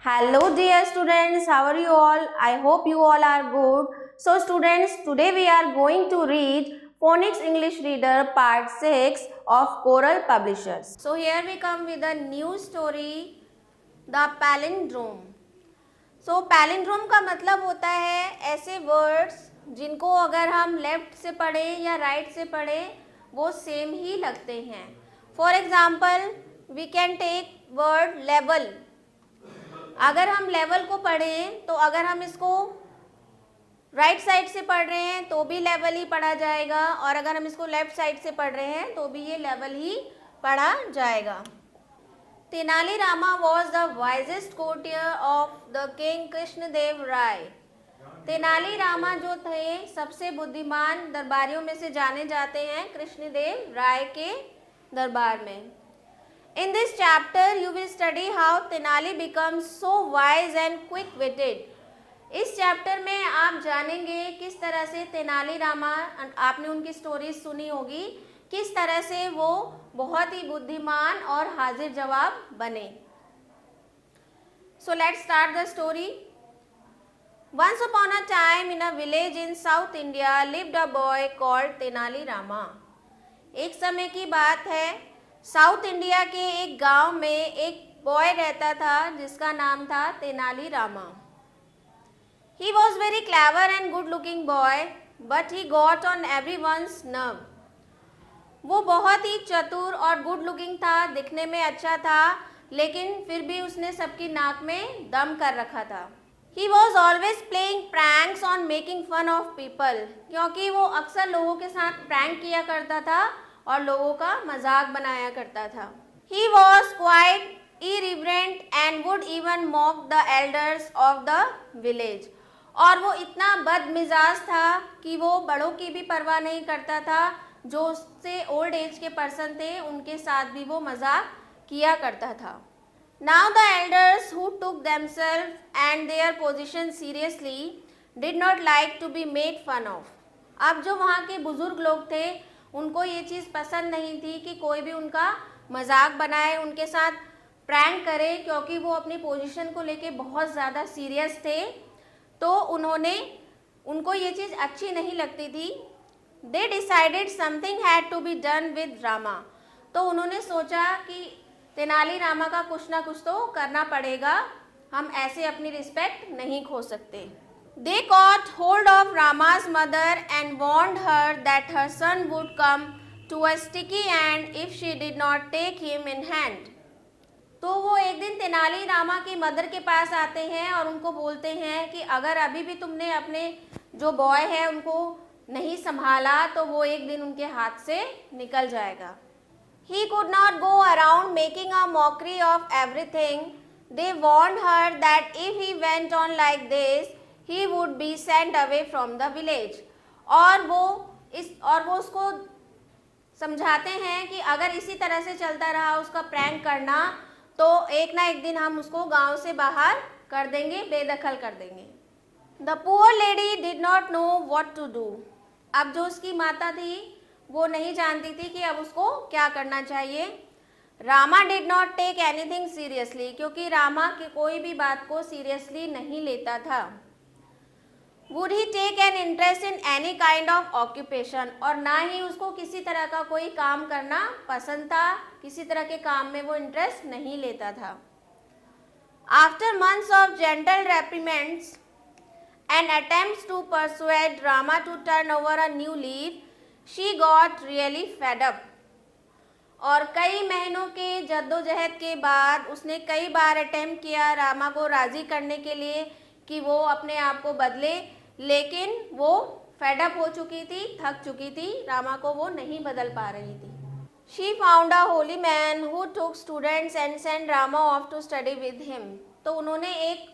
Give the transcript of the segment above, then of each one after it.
Hello dear students, how are you all? I hope you all are good. So students, today we are going to read Phonics English Reader Part 6 of Coral Publishers. So here we come with a new story, The Palindrome. So palindrome का मतलब होता है ऐसे words जिनको अगर हम left से पढ़ें या राइट से पढ़ें वो सेम ही लगते हैं. For example we can take word level. अगर हम लेवल को पढ़ें तो अगर हम इसको राइट साइड से पढ़ रहे हैं तो भी लेवल ही पढ़ा जाएगा और अगर हम इसको लेफ्ट साइड से पढ़ रहे हैं तो भी ये लेवल ही पढ़ा जाएगा. Tenali Rama was the wisest courtier of the king Krishnadeva Raya. Tenali Rama जो थे सबसे बुद्धिमान दरबारियों में से जाने जाते हैं कृष्णदेव राय के दरबार में. In this chapter you will study how Tenali becomes so wise and quick-witted. इस चैप्टर में आप जानेंगे किस तरह से तेनाली रामा, आपने उनकी स्टोरीज सुनी होगी, किस तरह से वो बहुत ही बुद्धिमान और हाजिर जवाब बने. So let's start the story. Once upon a time in a village in South India lived a boy called Tenali Rama. एक समय की बात है, साउथ इंडिया के एक गांव में एक बॉय रहता था जिसका नाम था Tenali Rama. He was very clever and good looking boy, but he got on everyone's nerve. वो बहुत ही चतुर और गुड लुकिंग था, दिखने में अच्छा था, लेकिन फिर भी उसने सबकी नाक में दम कर रखा था. He was always playing pranks on making fun of people, क्योंकि वो अक्सर लोगों के साथ प्रैंक किया करता था और लोगों का मजाक बनाया करता था. He was quite irreverent and would even mock the elders of the village. और वो इतना बदमिजाज था कि वो बड़ों की भी परवाह नहीं करता था, जो उससे ओल्ड एज के पर्सन थे उनके साथ भी वो मजाक किया करता था. Now the elders who took themselves and their position seriously did not like to be made fun of. अब जो वहाँ के बुजुर्ग लोग थे उनको ये चीज़ पसंद नहीं थी कि कोई भी उनका मजाक बनाए, उनके साथ प्रैंक करे, क्योंकि वो अपनी पोजीशन को लेके बहुत ज़्यादा सीरियस थे. तो उनको ये चीज़ अच्छी नहीं लगती थी. They decided something had to be done with Rama. तो उन्होंने सोचा कि तेनाली रामा का कुछ ना कुछ तो करना पड़ेगा, हम ऐसे अपनी रिस्पेक्ट नहीं खो सकते. They caught hold of Rama's mother and warned her that her son would come to a sticky end if she did not take him in hand. तो वो एक दिन तेनाली रामा की मदर के पास आते हैं और उनको बोलते हैं कि अगर अभी भी तुमने अपने जो बॉय है उनको नहीं संभाला तो वो एक दिन उनके हाथ से निकल जाएगा. He could not go around making a mockery of everything. They warned her that if he went on like this, he would be sent away from the village. और वो उसको समझाते हैं कि अगर इसी तरह से चलता रहा उसका प्रैंक करना तो एक ना एक दिन हम उसको गांव से बाहर कर देंगे, बेदखल कर देंगे. The poor lady did not know what to do. अब जो उसकी माता थी वो नहीं जानती थी कि अब उसको क्या करना चाहिए. Rama did not take anything seriously, क्योंकि रामा की कोई भी बात को सीरियसली नहीं लेता था. Would he take an interest in any kind of occupation? और ना ही उसको किसी तरह का कोई काम करना पसंद था, किसी तरह के काम में वो इंटरेस्ट नहीं लेता था. After months of gentle reprimands and attempts to persuade Rama to turn over a new leaf, she got really fed up. और कई महीनों के जद्दोजहद के बाद उसने कई बार अटेम्प्ट किया रामा को राजी करने के लिए कि वो अपने आप को बदले, लेकिन वो फेडअप हो चुकी थी, थक चुकी थी, रामा को वो नहीं बदल पा रही थी. She found a holy man who took students and sent Rama off to study with him. तो उन्होंने एक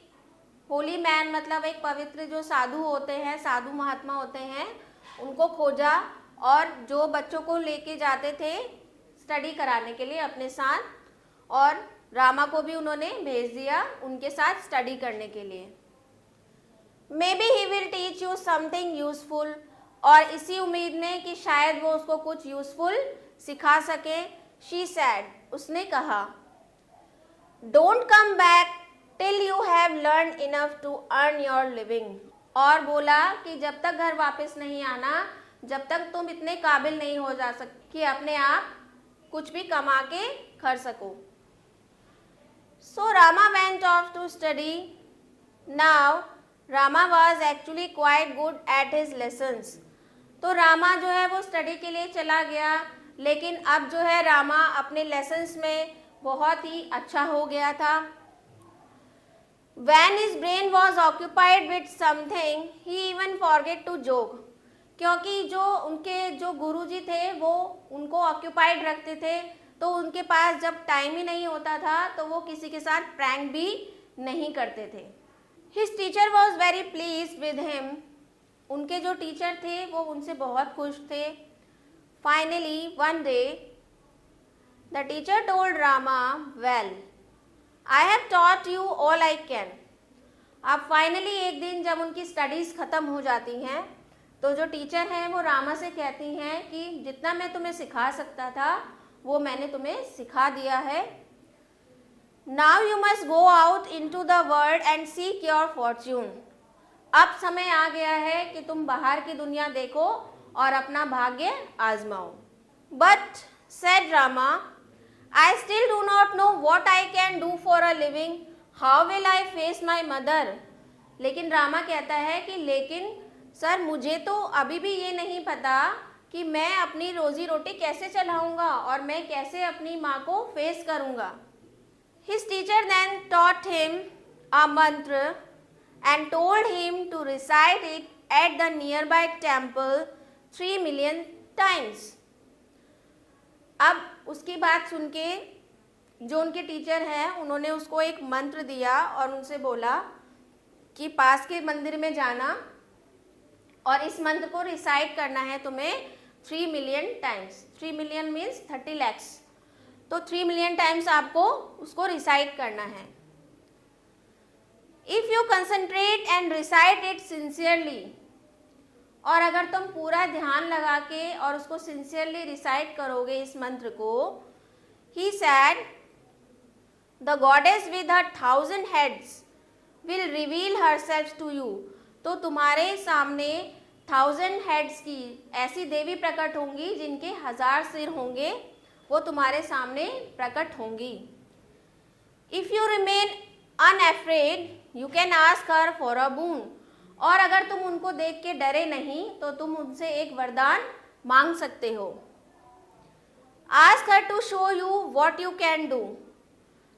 होली मैन मतलब एक पवित्र जो साधु होते हैं, साधु महात्मा होते हैं, उनको खोजा और जो बच्चों को लेके जाते थे स्टडी कराने के लिए अपने साथ, और रामा को भी उन्होंने भेज दिया उनके साथ स्टडी करने के लिए. Maybe he will teach you something useful. और इसी उम्मीद में कि शायद वो उसको कुछ यूजफुल सिखा सके. She said, उसने कहा, Don't come back till you have learned enough to earn your living। और बोला कि जब तक घर वापस नहीं आना, जब तक तुम इतने काबिल नहीं हो जा सकते कि अपने आप कुछ भी कमा के कर सको। So Rama went off to study। Now Rama was actually quite good at his lessons। तो रामा जो है वो स्टडी के लिए चला गया, लेकिन अब जो है रामा अपने लेसन्स में बहुत ही अच्छा हो गया था। When his brain was occupied with something, he even forget to joke। क्योंकि जो गुरुजी थे वो उनको ऑक्यूपाइड रखते थे, तो उनके पास जब टाइम ही नहीं होता था तो वो किसी के साथ प्रैंक भी नहीं करते थे। His teacher was very pleased with him। उनके जो टीचर थे वो उनसे बहुत खुश थे। Finally one day the teacher told Rama, well, I have taught you all I can। अब फाइनली एक दिन जब उनकी स्टडीज़ ख़त्म हो जाती हैं तो जो टीचर हैं वो रामा से कहती हैं कि जितना मैं तुम्हें सिखा सकता था वो मैंने तुम्हें सिखा दिया है। Now you must go out into the world and seek your fortune। अब समय आ गया है कि तुम बाहर की दुनिया देखो और अपना भाग्य आजमाओ। But said Rama, I still do not know what I can do for a living। How will I face my mother। लेकिन रामा कहता है कि लेकिन सर मुझे तो अभी भी ये नहीं पता कि मैं अपनी रोजी रोटी कैसे चलाऊंगा और मैं कैसे अपनी माँ को फेस करूंगा। His teacher then taught him a mantra and told him to recite it at the nearby temple 3 million times। अब उसकी बात सुन के जो उनके टीचर हैं उन्होंने उसको एक मंत्र दिया और उनसे बोला कि पास के मंदिर में जाना और इस मंत्र को रिसाइट करना है तुम्हें 3 million times. 3 million means 30 lakhs। तो 3 मिलियन टाइम्स आपको उसको रिसाइट करना है। If you concentrate and recite it sincerely, और अगर तुम पूरा ध्यान लगा के और उसको सिंसियरली रिसाइट करोगे इस मंत्र को, he said the goddess with her 1000 heads will reveal herself to you. तो तुम्हारे सामने 1000 हेड्स की ऐसी देवी प्रकट होंगी जिनके 1000 सिर होंगे, वो तुम्हारे सामने प्रकट होंगी। If you remain unafraid you can ask her for a boon, और अगर तुम उनको देख के डरे नहीं तो तुम उनसे एक वरदान मांग सकते हो। Ask her to show you what you can do.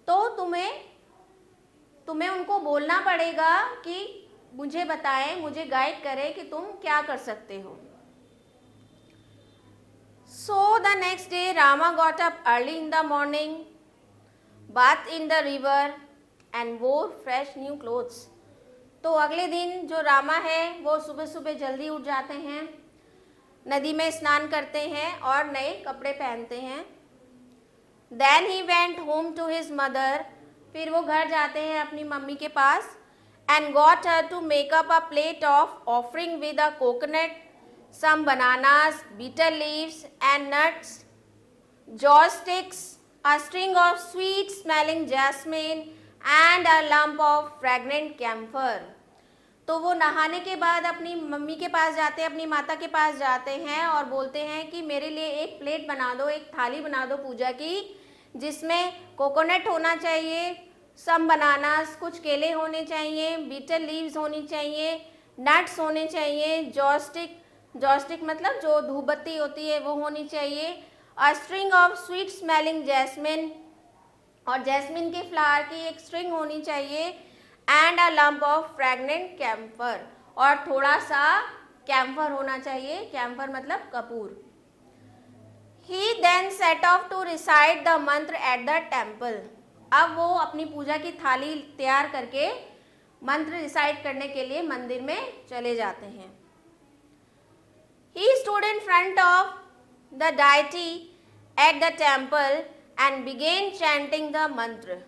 तो तुम्हें उनको बोलना पड़ेगा कि मुझे बताएं, मुझे गाइड करें कि तुम क्या कर सकते हो। So the next day Rama got up early in the morning, bathed in the river and wore fresh new clothes। तो अगले दिन जो रामा है वो सुबह सुबह जल्दी उठ जाते हैं, नदी में स्नान करते हैं और नए कपड़े पहनते हैं। Then he went home to his mother। फिर वो घर जाते हैं अपनी मम्मी के पास। And got her to make up a plate of offering with a coconut, some bananas, bitter leaves and nuts, joss sticks, a string of sweet smelling jasmine and a lump of fragrant camphor। तो वो नहाने के बाद अपनी mummy के पास जाते हैं, अपनी माता के पास जाते हैं और बोलते हैं कि मेरे लिए एक प्लेट बना दो, एक थाली बना दो पूजा की, जिसमें कोकोनट होना चाहिए, सम बनानास, कुछ केले होने चाहिए, बीटर लीव्स होनी चाहिए, नट्स होने चाहिए, जॉस्टिक मतलब जो धूपबत्ती होती है वो होनी चाहिए, a string of sweet smelling jasmine, और जैस्मिन के फ्लावर की एक स्ट्रिंग होनी चाहिए, and a lump of fragrant camphor, और थोड़ा सा कैम्फर होना चाहिए। कैम्फर मतलब कपूर। He then set off to recite the mantra at the temple. अब वो अपनी पूजा की थाली तैयार करके मंत्र रिसाइट करने के लिए मंदिर में चले जाते हैं। He stood in front of the deity at the temple and began chanting the mantra.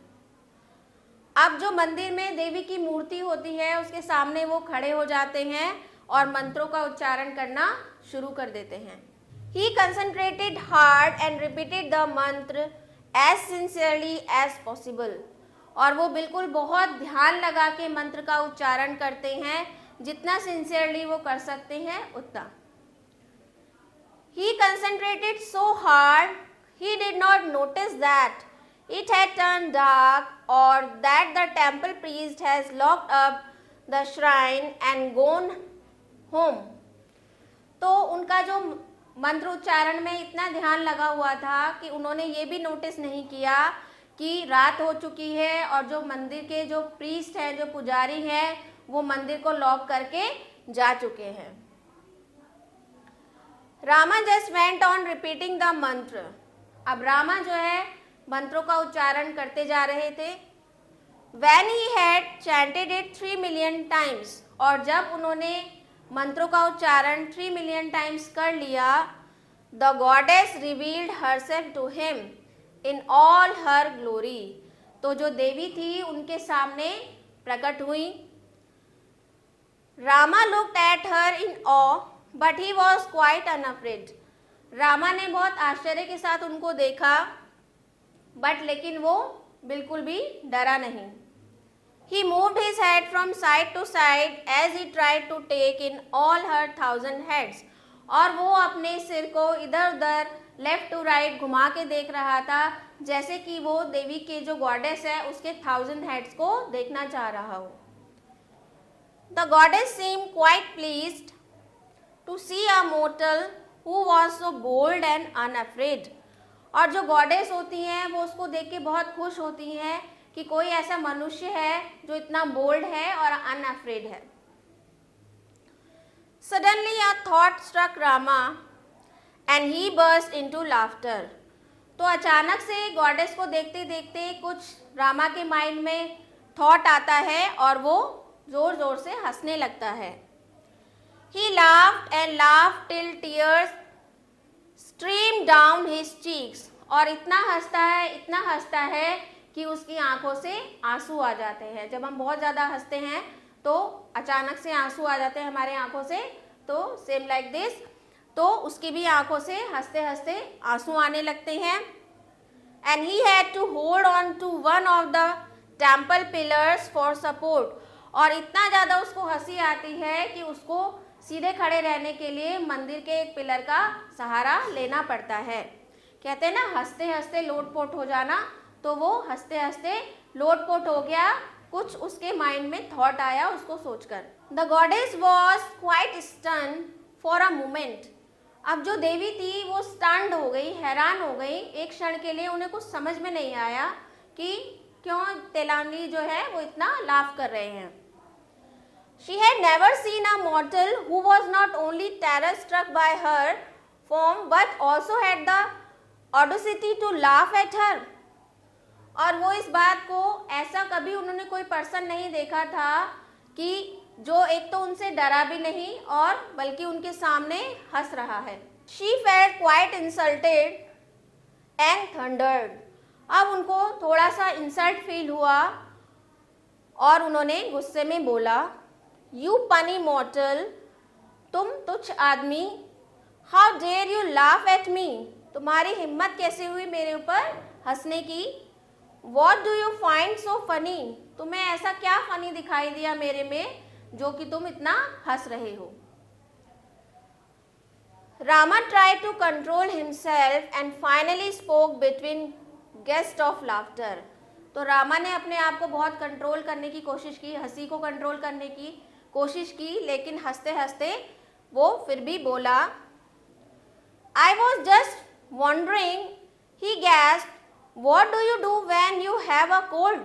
अब जो मंदिर में देवी की मूर्ति होती है उसके सामने वो खड़े हो जाते हैं और मंत्रों का उच्चारण करना शुरू कर देते हैं। He concentrated hard and repeated the mantra as sincerely as possible। और वो बिल्कुल बहुत ध्यान लगा के मंत्र का उच्चारण करते हैं, जितना सिंसियरली वो कर सकते हैं उतना। He concentrated so hard, he did not notice that it had turned dark or that the temple priest has locked up the shrine and gone home. तो उनका जो मंत्र उच्चारण में इतना ध्यान लगा हुआ था कि उन्होंने ये भी नोटिस नहीं किया कि रात हो चुकी है और जो मंदिर के जो प्रीस्ट हैं, जो पुजारी हैं, वो मंदिर को लॉक करके जा चुके हैं। Rama just went on repeating the mantra. अब रामा जो है मंत्रों का उच्चारण करते जा रहे थे। When he had chanted it 3 million times, और जब उन्होंने मंत्रों का उच्चारण 3 million times कर लिया, the goddess revealed herself to him in all her glory. तो जो देवी थी उनके सामने प्रकट हुई। Rama looked at her in awe, but he was quite unafraid. Rama ने बहुत आश्चर्य के साथ उनको देखा, बट लेकिन वो बिल्कुल भी डरा नहीं। He moved his head from side to side as he tried to take in all her 1000 heads. और वो अपने सिर को इधर उधर लेफ्ट टू राइट घुमा के देख रहा था, जैसे कि वो देवी के जो गॉडेस है उसके 1000 हेड्स को देखना चाह रहा हो। The goddess seemed quite pleased to see a mortal who was so bold and unafraid. और जो गॉडेस होती हैं वो उसको देख के बहुत खुश होती हैं कि कोई ऐसा मनुष्य है जो इतना बोल्ड है और अनअफ्रेड है। Suddenly a thought struck Rama and he burst into laughter. तो अचानक से गॉडेस को देखते देखते कुछ रामा के माइंड में थॉट आता है और वो जोर जोर से हंसने लगता है। He laughed and laughed till tears streamed down his cheeks. और इतना हंसता है कि उसकी आंखों से आंसू आ जाते हैं। जब हम बहुत ज़्यादा हंसते हैं तो अचानक से आंसू आ जाते हैं हमारे आंखों से, तो सेम लाइक दिस, तो उसकी भी आंखों से हंसते हंसते आंसू आने लगते हैं। And he had to hold on to one of the temple pillars for support. और इतना ज़्यादा उसको हंसी आती है कि उसको सीधे खड़े रहने के लिए मंदिर के एक पिलर का सहारा लेना पड़ता है। कहते हैं ना, हंसते हंसते लोटपोट हो जाना, तो वो हंसते हंसते लोटपोट हो गया। कुछ उसके माइंड में थॉट आया उसको सोचकर। The goddess was quite stun for a moment. अब जो देवी थी वो स्टन्ड हो गई, हैरान हो गई। एक क्षण के लिए उन्हें कुछ समझ में नहीं आया कि क्यों तेलानी जो है वो इतना लाफ कर रहे हैं। She had never seen a mortal who was not only terror struck by her form but also had the audacity to laugh at her. और वो इस बात को ऐसा कभी उन्होंने कोई पर्सन नहीं देखा था कि जो एक तो उनसे डरा भी नहीं और बल्कि उनके सामने हंस रहा है। She felt quite insulted and thundered. अब उनको थोड़ा सा इंसल्ट फील हुआ और उन्होंने गुस्से में बोला, You punny mortal, तुम तुच्छ आदमी, How dare you laugh at me? तुम्हारी हिम्मत कैसे हुई मेरे ऊपर हंसने की? What do you find so funny? तुम्हें ऐसा क्या फनी दिखाई दिया मेरे में जो कि तुम इतना हंस रहे हो? Rama tried to control himself and finally spoke between gusts of laughter. तो रामा ने अपने आप को बहुत कंट्रोल करने की कोशिश की, हंसी को कंट्रोल करने की कोशिश की, लेकिन हंसते हंसते वो फिर भी बोला, I was just wondering, he gasped, what do you do when you have a cold?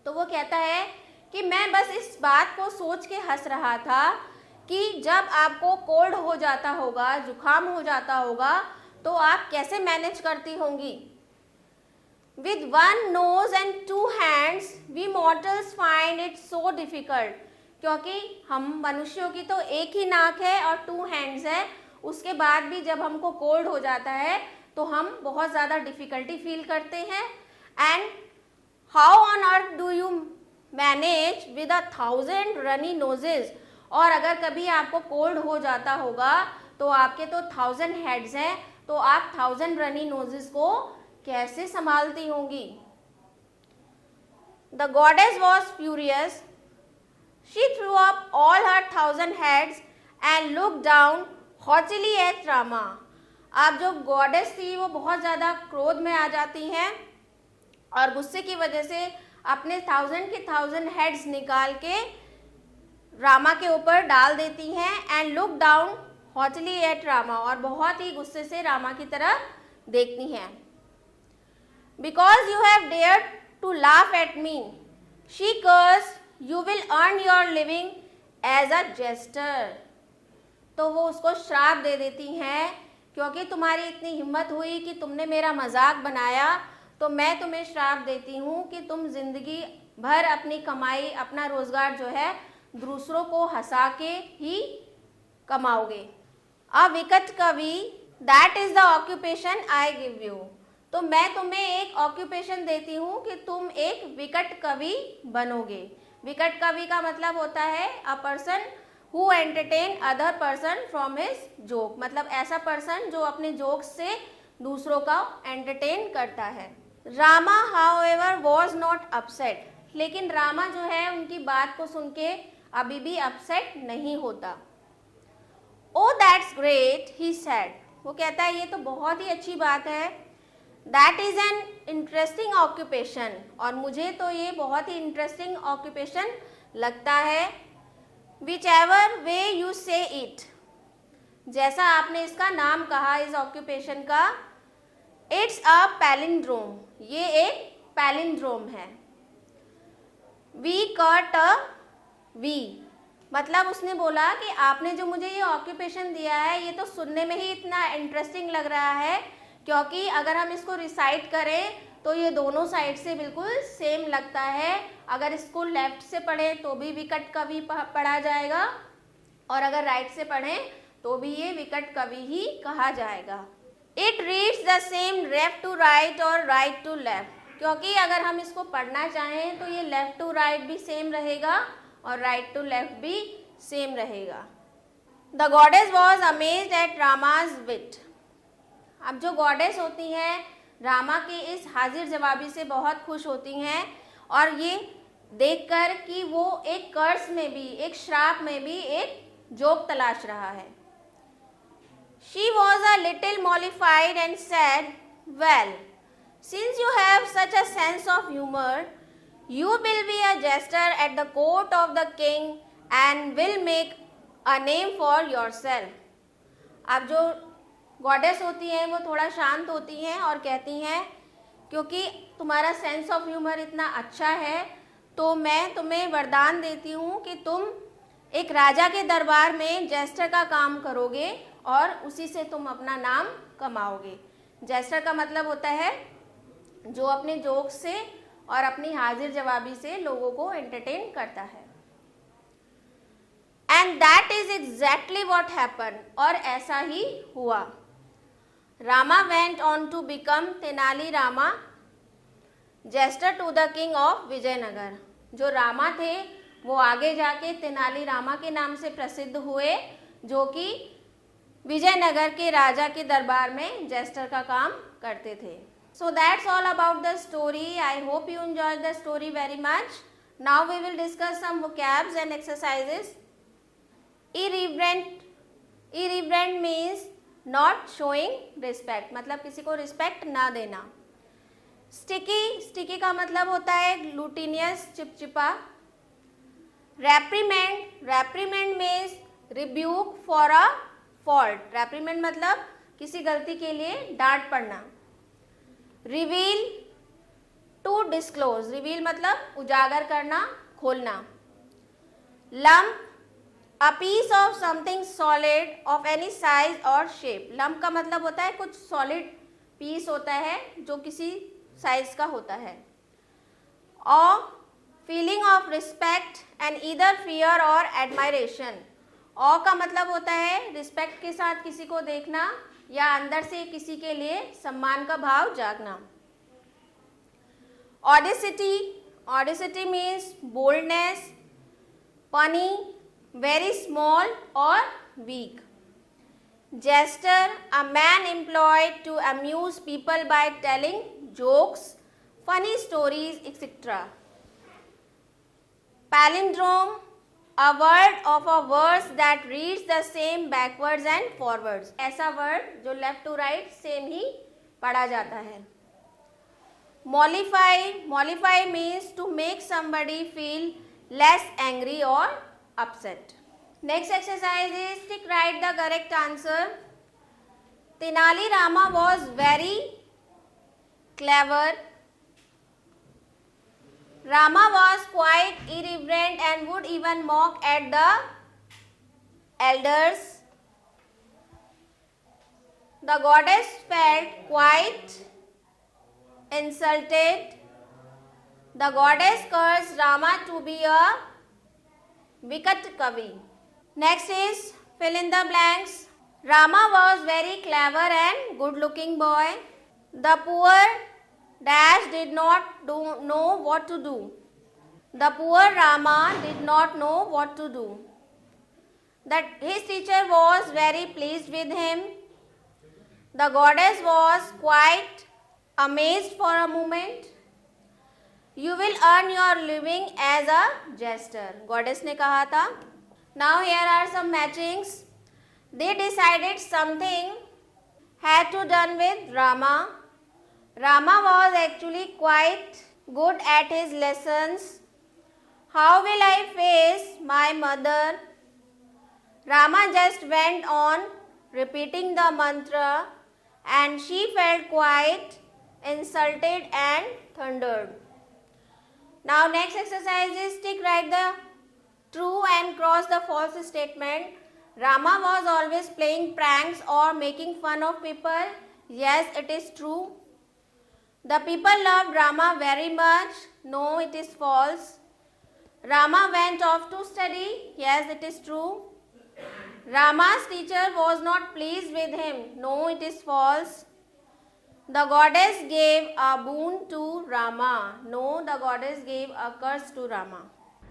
तो वो कहता है कि मैं बस इस बात को सोच के हंस रहा था कि जब आपको कोल्ड हो जाता होगा, जुकाम हो जाता होगा, तो आप कैसे मैनेज करती होंगी। With one nose and 2 hands, we mortals find it so difficult. क्योंकि हम मनुष्यों की तो एक ही नाक है और 2 हैंड्स है, उसके बाद भी जब हमको कोल्ड हो जाता है तो हम बहुत ज़्यादा डिफ़िकल्टी फील करते हैं। And how on earth do you manage with 1000 runny noses. और अगर कभी आपको कोल्ड हो जाता होगा तो आपके तो 1000 हेड्स हैं, तो आप 1000 रनी नोजेस को कैसे संभालती होंगी। The goddess was furious. She threw up all her 1,000 heads and looked down haughtily at Rama. अब जो गॉडेस थी वो बहुत ज़्यादा क्रोध में आ जाती हैं और गुस्से की वजह से अपने 1,000 के 1,000 हेड्स निकाल के रामा के ऊपर डाल देती हैं and look down hotly at Rama, और बहुत ही गुस्से से रामा की तरफ देखती हैं. Because you have dared to laugh at me, she curse, you will earn your living as a jester. तो वो उसको श्राप दे देती हैं, क्योंकि तुम्हारी इतनी हिम्मत हुई कि तुमने मेरा मजाक बनाया, तो मैं तुम्हें श्राप देती हूँ कि तुम जिंदगी भर अपनी कमाई, अपना रोजगार जो है दूसरों को हंसा के ही कमाओगे. अ विकट कवि, that is the occupation I give you. तो मैं तुम्हें एक ऑक्यूपेशन देती हूँ कि तुम एक विकट कवि बनोगे. विकट कवि का मतलब होता है a person who entertain other person from his joke, मतलब ऐसा पर्सन जो अपने जोक्स से दूसरों का एंटरटेन करता है. Rama however was not upset, लेकिन रामा जो है उनकी बात को सुन के अभी भी अपसेट नहीं होता. ओ दैट्स ग्रेट, ही सेड. वो कहता है ये तो बहुत ही अच्छी बात है. That is an interesting occupation, और मुझे तो ये बहुत ही इंटरेस्टिंग ऑक्यूपेशन लगता है. विच एवर वे यू से इट, जैसा आपने इसका नाम कहा इस ऑक्यूपेशन का. इट्स अ पैलिंड्रोम, ये एक पैलिंड्रोम है. वी कट अ वी, मतलब उसने बोला कि आपने जो मुझे ये ऑक्यूपेशन दिया है ये तो सुनने में ही इतना इंटरेस्टिंग लग रहा है, क्योंकि अगर हम इसको रिसाइट करें तो ये दोनों साइड से बिल्कुल सेम लगता है. अगर इसको लेफ्ट से पढ़ें तो भी विकट कवि पढ़ा जाएगा, और अगर राइट से पढ़ें तो भी ये विकट कवि ही कहा जाएगा. It reads the same left to right और राइट टू लेफ्ट, क्योंकि अगर हम इसको पढ़ना चाहें तो ये लेफ्ट टू राइट भी सेम रहेगा और राइट टू लेफ्ट भी सेम रहेगा. The goddess was amazed at Rama's wit. अब जो गॉडेस होती हैं रामा की इस हाजिर जवाबी से बहुत खुश होती हैं, और ये देखकर कि वो एक कर्स में भी, एक श्राप में भी एक जोक तलाश रहा है. She was a little mollified and said, well, since you have such a sense of humor, you will be a jester at the court of the king and will make a name for yourself. अब जो goddess होती हैं वो थोड़ा शांत होती हैं और कहती हैं, क्योंकि तुम्हारा सेंस ऑफ ह्यूमर इतना अच्छा है तो मैं तुम्हें वरदान देती हूँ कि तुम एक राजा के दरबार में जेस्टर का काम करोगे और उसी से तुम अपना नाम कमाओगे. जेस्टर का मतलब होता है जो अपने जोक से और अपनी हाजिर जवाबी से लोगों को एंटरटेन करता है. And that is exactly what happen, और ऐसा ही हुआ. Rama went on to become Tenali Rama, jester to the king of Vijayanagar. जो रामा थे वो आगे जाके तेनाली रामा के नाम से प्रसिद्ध हुए, जो कि विजयनगर के राजा के दरबार में जेस्टर का काम करते थे. So that's all about the story. I hope you enjoyed the story very much. Now we will discuss some vocabs and exercises. Irreverent. Irreverent means not showing respect, मतलब किसी को respect ना देना. Sticky. Sticky का मतलब होता है glutinous, चिपचिपा. Reprimand. Reprimand means rebuke for a fault. Reprimand मतलब किसी गलती के लिए डांट पड़ना. Reveal, to disclose. रिवील मतलब उजागर करना, खोलना. Lump, a piece of something solid of any size और शेप. लम्प का मतलब होता है कुछ सॉलिड पीस होता है जो किसी साइज का होता है. Awe, feeling of respect and either fear और एडमायरेशन. ऑ का मतलब होता है रिस्पेक्ट के साथ किसी को देखना या अंदर से किसी के लिए सम्मान का भाव जागना. Audacity. Audacity means boldness, funny, very small और weak. Jester, a man employed to amuse people by telling jokes, funny stories etcetera. Palindrome, a word of a verse that reads the same backwards and forwards. ऐसा word जो left to right same ही पढ़ा जाता है. Mollify means to make somebody feel less angry or upset. Next exercise is to write the correct answer. Tenali Rama was very clever. Rama was quite irreverent and would even mock at the elders. The goddess felt quite insulted. The goddess cursed Rama to be a wicked kavi. Next is fill in the blanks. Rama was very clever and good looking boy. The poor dash did not know what to do. The poor Rama did not know what to do. That his teacher was very pleased with him. The goddess was quite amazed for a moment. You will earn your living as a jester. Goddess ने कहा था. Now here are some matchings. They decided something had to done with Rama. Rama was actually quite good at his lessons. How will I face my mother? Rama just went on repeating the mantra and she felt quite insulted and thundered. Now next exercise is tick write the true and cross the false statement. Rama was always playing pranks or making fun of people. Yes, it is true. The people loved Rama very much. No, it is false. Rama went off to study. Yes, it is true. Rama's teacher was not pleased with him. No, it is false. The goddess gave a boon to Rama. No, the goddess gave a curse to Rama.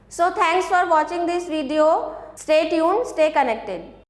So thanks for watching this video. Stay tuned, stay connected.